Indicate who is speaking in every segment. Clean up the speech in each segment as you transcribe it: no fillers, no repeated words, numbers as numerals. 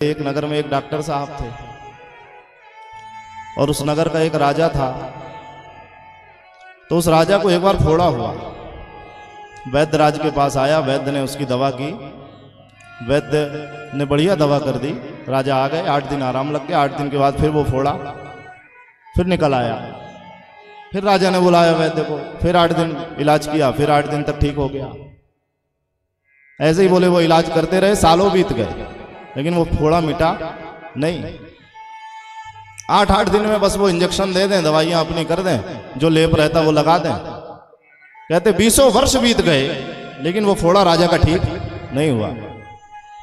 Speaker 1: एक नगर में एक डॉक्टर साहब थे और उस नगर का एक राजा था। तो उस राजा को एक बार फोड़ा हुआ, वैद्य राज के पास आया, वैद्य ने उसकी दवा की, वैद्य ने बढ़िया दवा कर दी, राजा आ गए, 8 दिन आराम लग गया। 8 दिन के बाद फिर वो फोड़ा, फिर निकल आया, फिर राजा ने बुलाया वैद्य को, फिर 8 दिन इलाज किया, फिर 8 दिन तक ठीक हो गया। ऐसे ही बोले वो इलाज करते रहे, सालों बीत गए, लेकिन वो फोड़ा मिटा नहीं। 8-8 दिन में बस वो इंजेक्शन दे दें, दवाइयां अपनी कर दें, जो लेप रहता वो लगा दें। कहते 20 वर्ष बीत गए, लेकिन वो फोड़ा राजा का ठीक नहीं हुआ।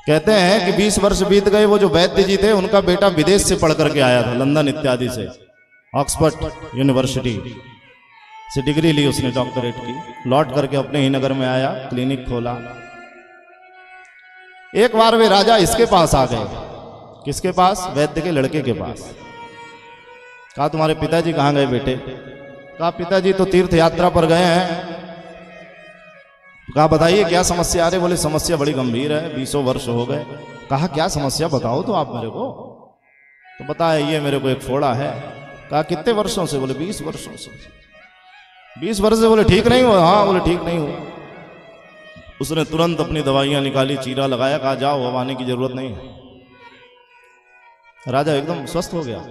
Speaker 1: कहते हैं कि 20 वर्ष बीत गए, वो जो वैद्य जी थे उनका बेटा विदेश से पढ़ करके आया था, लंदन इत्यादि से, ऑक्सफोर्ड यूनिवर्सिटी से डिग्री ली उसने, डॉक्टरेट की। लौट करके अपने ही नगर में आया, क्लिनिक खोला। एक बार वे राजा इसके पास आ गए, किसके पास? वैद्य के लड़के के पास। कहा तुम्हारे पिताजी कहाँ गए बेटे? कहा पिताजी तो तीर्थ यात्रा पर गए हैं। कहा बताइए क्या समस्या आ रही? बोले समस्या बड़ी गंभीर है, 20 वर्ष हो गए। कहा क्या समस्या बताओ तो आप मेरे को। तो बताया ये मेरे को एक फोड़ा है। कहा कितने वर्षों से? बोले 20 वर्षों से। 20 वर्ष से? बोले ठीक नहीं हुआ? हाँ। बोले ठीक नहीं हुआ। उसने तुरंत अपनी दवाइयां निकाली, चीरा लगाया, कहा जाओ अब आने की जरूरत नहीं है। राजा एकदम स्वस्थ हो गया।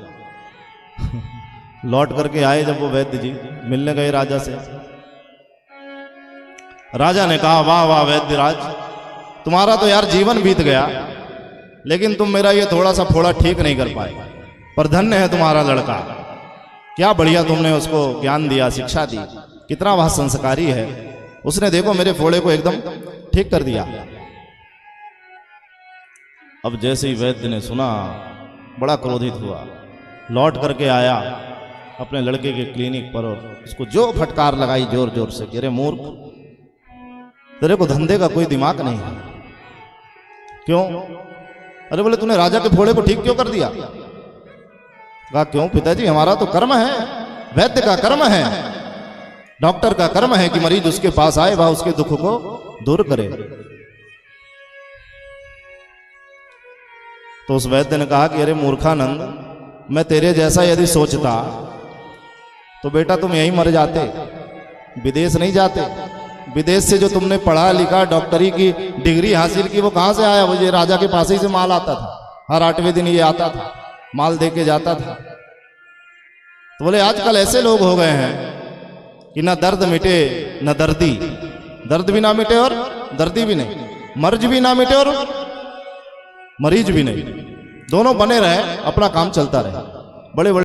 Speaker 1: लौट करके आए जब वो वैद्य जी, मिलने गए राजा से। राजा ने कहा वाह वाह वैद्य राज, तुम्हारा तो यार जीवन बीत गया, लेकिन तुम मेरा ये थोड़ा सा फोड़ा ठीक नहीं कर पाए, पर धन्य है तुम्हारा लड़का। क्या बढ़िया तुमने उसको ज्ञान दिया, शिक्षा दी, कितना वह संस्कारी है। उसने देखो मेरे फोड़े को एकदम ठीक कर दिया। अब जैसे ही वैद्य ने सुना, बड़ा क्रोधित हुआ, लौट करके आया अपने लड़के के क्लिनिक पर और उसको जो फटकार लगाई जोर जोर से, अरे मूर्ख, तेरे को धंधे का कोई दिमाग नहीं है। क्यों? अरे बोले तूने राजा के फोड़े को ठीक क्यों कर दिया? कहा क्यों पिताजी, हमारा तो कर्म है, वैद्य का कर्म है, डॉक्टर का कर्म है कि मरीज उसके पास आए, वह उसके दुख को दूर करे। तो उस वैद्य ने कहा कि अरे मूर्खानंद, मैं तेरे जैसा यदि सोचता तो बेटा तुम यहीं मर जाते, विदेश नहीं जाते। विदेश से जो तुमने पढ़ा लिखा, डॉक्टरी की डिग्री हासिल की, वो कहां से आया? वो ये राजा के पास ही से माल आता था, हर 8वें दिन ये आता था, माल दे के जाता था। तो बोले आजकल ऐसे लोग हो गए हैं कि ना दर्द मिटे न दर्दी, दर्द भी ना मिटे और दर्दी भी नहीं, मर्ज भी ना मिटे और मरीज भी नहीं, दोनों बने रहे, अपना काम चलता रहे। बड़े बड़े